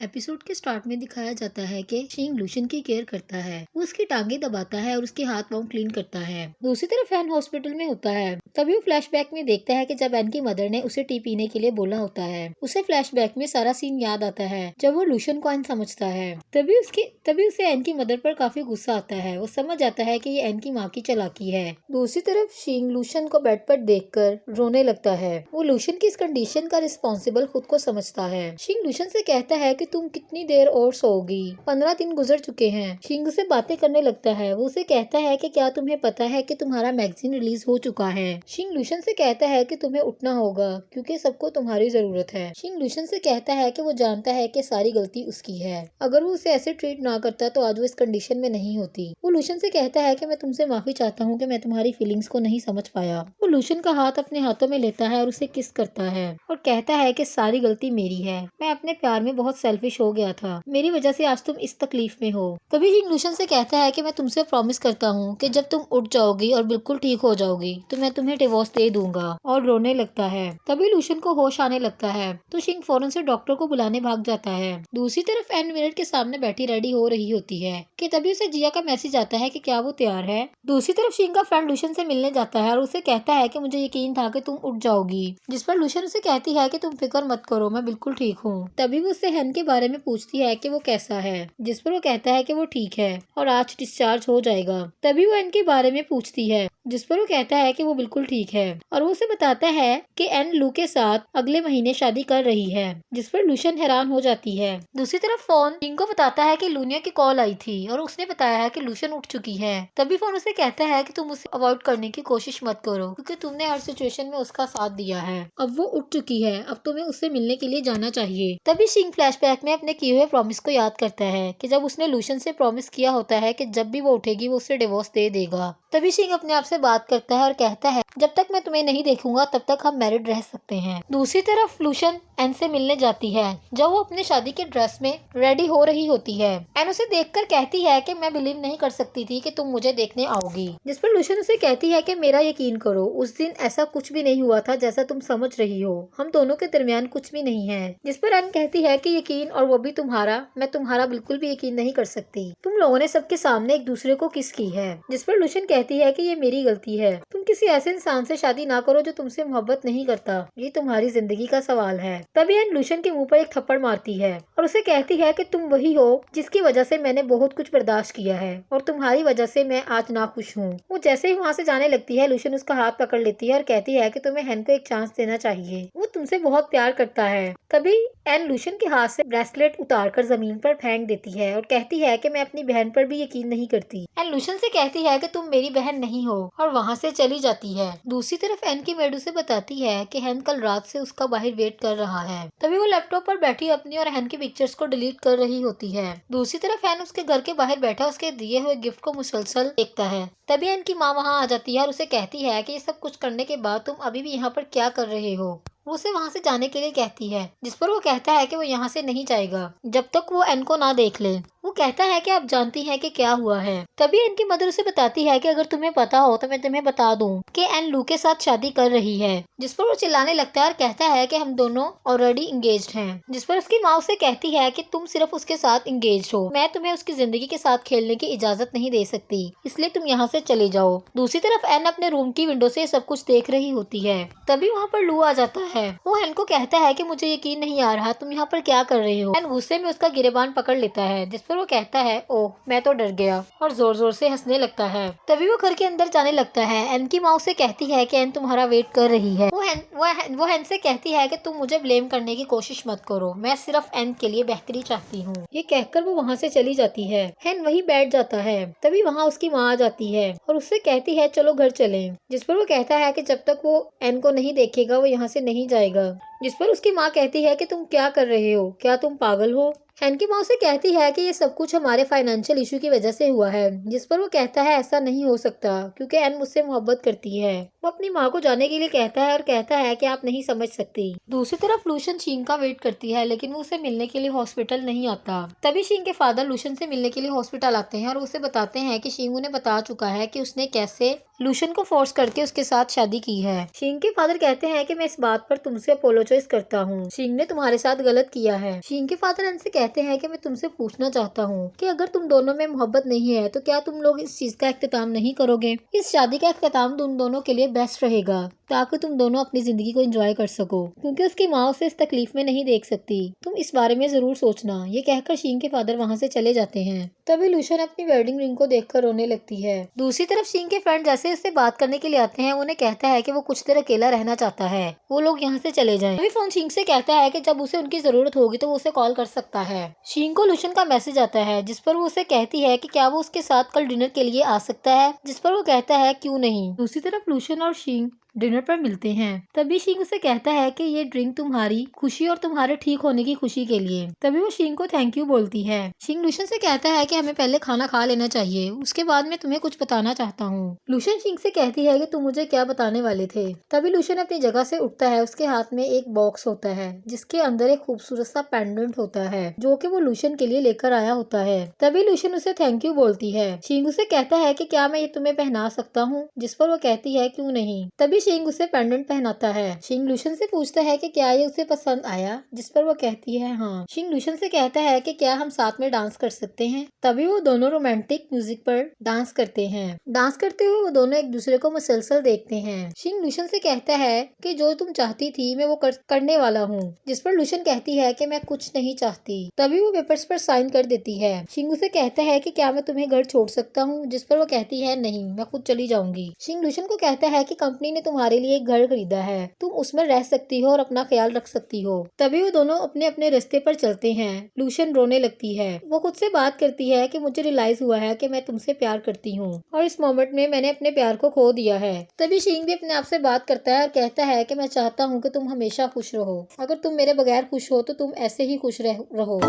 Episode के start में दिखाया जाता है कि शिंग लूशन की केयर करता है। वो उसकी टांगे दबाता है और उसके हाथ पांव क्लीन करता है। दूसरी तरफ एन हॉस्पिटल में होता है। तभी वो फ्लैशबैक में देखता है कि जब एन की मदर ने उसे टी पीने के लिए बोला होता है। उसे फ्लैशबैक में सारा सीन याद आता है जब वो लूशन को एन समझता है। तभी उसे एन की मदर पर काफी गुस्सा आता है। वो समझ आता है कि ये एन की माँ की चालाकी है। दूसरी तरफ शिंग लूशन को बेड पर देखकर रोने लगता है। वो लूशन की इस कंडीशन का रिस्पॉन्सिबल खुद को समझता है। शिंग लूशन से कहता है कि तुम कितनी देर और सोओगी, 15 दिन गुजर चुके हैं। शिंग से बातें करने लगता है। वो उसे कहता है कि क्या तुम्हें पता है कि तुम्हारा मैगजीन रिलीज हो चुका है। शिंग लूशन से कहता है कि तुम्हें उठना होगा क्योंकि सबको तुम्हारी जरूरत है। शिंग लूशन से कहता है कि वो जानता है कि सारी गलती उसकी है। अगर वो उसे ऐसे ट्रीट ना करता तो आज वो इस कंडीशन में नहीं होती। वो लूशन से कहता है कि मैं तुमसे माफी चाहता हूँ कि मैं तुम्हारी फीलिंग्स को नहीं समझ पाया। वो लूशन का हाथ अपने हाथों में लेता है और उसे किस करता है और कहता है कि सारी गलती मेरी है। मैं अपने प्यार में बहुत सेल्फिश हो गया था। मेरी वजह से आज तुम इस तकलीफ में हो। तभी शिंग लूशन से कहता है कि मैं तुमसे प्रॉमिस करता हूँ कि जब तुम उठ जाओगी और बिल्कुल ठीक हो जाओगी तो मैं तुम्हें डिवोर्स दे दूंगा, और रोने लगता है। तभी लूशन को होश आने लगता है तो शिंग फौरन से डॉक्टर को बुलाने भाग जाता है। दूसरी तरफ एन मिरर के सामने बैठी रेडी हो रही होती है कि तभी उसे जिया का मैसेज आता है कि क्या वो तैयार है। दूसरी तरफ शिंग का फ्रेंड लूशन से मिलने जाता है और उसे कहता है कि मुझे यकीन था कि तुम उठ जाओगी, जिस पर लूशन उसे कहती है कि तुम फिक्र मत करो, मैं बिल्कुल ठीक हूँ। तभी वो उससे हेन के बारे में पूछती है कि वो कैसा है, जिस पर वो कहता है कि वो ठीक है और आज डिस्चार्ज हो जाएगा। तभी वो एन के बारे में पूछती है, जिस पर वो कहता है कि वो बिल्कुल ठीक है और वो उसे बताता है कि एन लू के साथ अगले महीने शादी कर रही है, जिस पर लूशन हैरान हो जाती है। दूसरी तरफ फोन शिंग को बताता है कि लूनिया की कॉल आई थी और उसने बताया है कि लूशन उठ चुकी है। तभी फोन उसे कहता है कि तुम उसे अवॉइड करने की कोशिश मत करो क्योंकि तुमने हर सिचुएशन में उसका साथ दिया है। अब वो उठ चुकी है, अब तुम्हें उससे मिलने के लिए जाना चाहिए। तभी शिंग फ्लैशबैक में अपने किए हुए प्रॉमिस को याद करता है कि जब उसने लूशन से प्रॉमिस किया होता है कि जब भी वो उठेगी वो उसे डिवोर्स दे देगा। तभी शिंग अपने आप से बात करता है और कहता है जब तक मैं तुम्हें नहीं देखूंगा तब तक हम मैरिड रह सकते हैं। दूसरी तरफ लूशन एन से मिलने जाती है जब वो अपने शादी के ड्रेस में रेडी हो रही होती है। एन उसे देखकर कहती है कि मैं बिलीव नहीं कर सकती थी कि तुम मुझे देखने आओगी, जिस पर लूशन उसे कहती है कि मेरा यकीन करो, उस दिन ऐसा कुछ भी नहीं हुआ था जैसा तुम समझ रही हो। हम दोनों के दरमियान कुछ भी नहीं है। जिस पर एन कहती है कि यकीन, और वो भी तुम्हारा, मैं तुम्हारा बिल्कुल भी यकीन नहीं कर सकती। तुम लोगों ने सबके सामने एक दूसरे को किस की है। जिस पर लूशन कहती है कि ये मेरी गलती है। तुम किसी ऐसे इंसान से शादी ना करो जो तुमसे मोहब्बत नहीं करता, ये तुम्हारी जिंदगी का सवाल है। तभी एन लूशन के मुंह पर एक थप्पड़ मारती है और उसे कहती है कि तुम वही हो जिसकी वजह से मैंने बहुत कुछ बर्दाश्त किया है और तुम्हारी वजह से मैं आज नाखुश हूँ। वो जैसे ही वहाँ से जाने लगती है लूशन उसका हाथ पकड़ लेती है और कहती है कि तुम्हें हेन को एक चांस देना चाहिए, वो तुमसे बहुत प्यार करता है। तभी एन लूशन के हाथ से ब्रेसलेट उतारकर जमीन पर फेंक देती है और कहती है कि मैं अपनी बहन पर भी यकीन नहीं करती। एन लूशन से कहती है कि तुम मेरी बहन नहीं हो और वहाँ से चली जाती है। दूसरी तरफ एन की मेड उसे बताती है कि हेन कल रात से उसका बाहर वेट कर रहा है। तभी वो लैपटॉप पर बैठी अपनी और हेन की पिक्चर्स को डिलीट कर रही होती है। दूसरी तरफ हेन उसके घर के बाहर बैठा उसके दिए हुए गिफ्ट को मुसलसल देखता है। तभी एन की माँ वहाँ आ जाती है और उसे कहती है कि ये सब कुछ करने के बाद तुम अभी भी यहाँ पर क्या कर रहे हो। वो उसे वहाँ से जाने के लिए कहती है, जिस पर वो कहता है कि वो यहाँ से नहीं जाएगा जब तक वो एन को ना देख ले। वो कहता है कि आप जानती हैं कि क्या हुआ है। तभी एन की मदर उसे बताती है कि अगर तुम्हें पता हो तो मैं तुम्हें बता दूं कि एन लू के साथ शादी कर रही है। जिस पर वो चिल्लाने लगता है और कहता है कि हम दोनों ऑलरेडी इंगेज्ड हैं। जिस पर उसकी माँ उसे कहती है कि तुम सिर्फ उसके साथ इंगेज्ड हो, मैं तुम्हें उसकी जिंदगी के साथ खेलने की इजाजत नहीं दे सकती, इसलिए तुम यहाँ से चले जाओ। दूसरी तरफ एन अपने रूम की विंडो से सब कुछ देख रही होती है। तभी वहाँ पर लू आ जाता है। वो एन को कहता है कि मुझे यकीन नहीं आ रहा तुम यहाँ पर क्या कर रहे हो। एन गुस्से में उसका गिरेबान पकड़ लेता है, जिस पर वो कहता है ओह मैं तो डर गया, और जोर जोर से हंसने लगता है। तभी वो घर के अंदर जाने लगता है। एन की माँ उसे कहती है कि एन तुम्हारा वेट कर रही है। वो एन से कहती है कि तुम मुझे ब्लेम करने की कोशिश मत करो, मैं सिर्फ एन के लिए बेहतरी चाहती हूँ। ये कहकर वो वहाँ से चली जाती है। एन वहीं बैठ जाता है। तभी वहाँ उसकी माँ आ जाती है और उससे कहती है चलो घर चलें, जिस पर वो कहता है कि जब तक वो एन को नहीं देखेगा वो यहाँ से नहीं जाएगा। जिस पर उसकी माँ कहती है कि तुम क्या कर रहे हो, क्या तुम पागल हो। एन की माँ उसे कहती है कि ये सब कुछ हमारे फाइनेंशियल इशू की वजह से हुआ है। जिस पर वो कहता है ऐसा नहीं हो सकता क्योंकि एन मुझसे मोहब्बत करती है। वो अपनी माँ को जाने के लिए कहता है और कहता है कि आप नहीं समझ सकती। दूसरी तरफ लूशन शिंग का वेट करती है लेकिन वो उसे मिलने के लिए हॉस्पिटल नहीं आता। तभी शिंग के फादर लूशन से मिलने के लिए हॉस्पिटल आते हैं और उसे बताते हैं कि शिंग उन्हें बता चुका है कि उसने कैसे लूशन को फोर्स करके उसके साथ शादी की है। शिंग के फादर कहते हैं कि मैं इस बात पर तुमसे अपोलोजाइज करता हूँ। शिंग ने तुम्हारे साथ गलत किया है। शिंग के फादर एन से कहते हैं कि मैं तुमसे पूछना चाहता हूँ कि अगर तुम दोनों में मोहब्बत नहीं है तो क्या तुम लोग इस चीज का इख्तिताम नहीं करोगे। इस शादी का इख्तिताम तुम दोनों के लिए बेस्ट रहेगा ताकि तुम दोनों अपनी जिंदगी को एंजॉय कर सको, क्योंकि उसकी माँ उसे इस तकलीफ में नहीं देख सकती। तुम इस बारे में जरूर सोचना। ये कहकर शिंग के फादर वहाँ से चले जाते हैं। तभी लूशन अपनी वेडिंग रिंग को देखकर रोने लगती है। दूसरी तरफ शिंग के फ्रेंड जैसे उससे बात करने के लिए आते हैं, उन्हें कहता है कि वो कुछ देर अकेला रहना चाहता है, वो लोग यहाँ से चले जाएं। तभी फोन शिंग से कहता है कि जब उसे उनकी जरूरत होगी तो वो उसे कॉल कर सकता है। शिंग को लूशन का मैसेज आता है जिस पर वो उसे कहती है कि क्या वो उसके साथ कल डिनर के लिए आ सकता है, जिस पर वो कहता है क्यों नहीं। दूसरी तरफ लूशन और शिंग डिनर पर मिलते हैं। तभी शिंग उसे कहता है कि ये ड्रिंक तुम्हारी खुशी और तुम्हारे ठीक होने की खुशी के लिए। तभी वो शिंग को थैंक यू बोलती है। शिंग लूशन से कहता है कि हमें पहले खाना खा लेना चाहिए, उसके बाद मैं तुम्हें कुछ बताना चाहता हूँ। लूशन शिंग से कहती है कि तुम मुझे क्या बताने वाले थे। तभी लूशन अपनी जगह से उठता है। उसके हाथ में एक बॉक्स होता है जिसके अंदर एक खूबसूरत सा पेंडेंट होता है जो कि वो लूशन के लिए लेकर आया होता है। तभी लूशन उसे थैंक यू बोलती है। शिंग उसे कहता है कि क्या मैं ये तुम्हें पहना सकता हूँ, जिस पर वो कहती है क्यों नहीं। तभी शिंग उसे पेंडेंट पहनाता है। शिंग लूशन से पूछता है कि क्या ये उसे पसंद आया, जिस पर वो कहती है हाँ। शिंग लूशन से कहता है कि क्या हम साथ में डांस कर सकते हैं। तभी वो दोनों रोमांटिक म्यूजिक पर डांस करते हैं। डांस करते हुए वो दोनों एक दूसरे को मुसलसल देखते हैं। शिंग लूशन से कहता है कि जो तुम चाहती थी मैं वो करने वाला हूँ, जिस पर लूशन कहती है कि मैं कुछ नहीं चाहती। तभी वो पेपर्स पर साइन कर देती है। शिंग उसे कहता है कि क्या मैं तुम्हें घर छोड़ सकता हूँ, जिस पर वो कहती है नहीं, मैं खुद चली जाऊंगी। शिंग लूशन को कहता है कि कंपनी ने तुम्हारे लिए एक घर खरीदा है, तुम उसमें रह सकती हो और अपना ख्याल रख सकती हो। तभी वो दोनों अपने अपने रास्ते पर चलते हैं। लूशन रोने लगती है। वो खुद से बात करती है कि मुझे रियलाइज हुआ है कि मैं तुमसे प्यार करती हूँ और इस मोमेंट में मैंने अपने प्यार को खो दिया है। तभी शिंग भी अपने आप से बात करता है और कहता है कि मैं चाहता हूँ कि तुम हमेशा खुश रहो। अगर तुम मेरे बगैर खुश हो तो तुम ऐसे ही खुश रहो।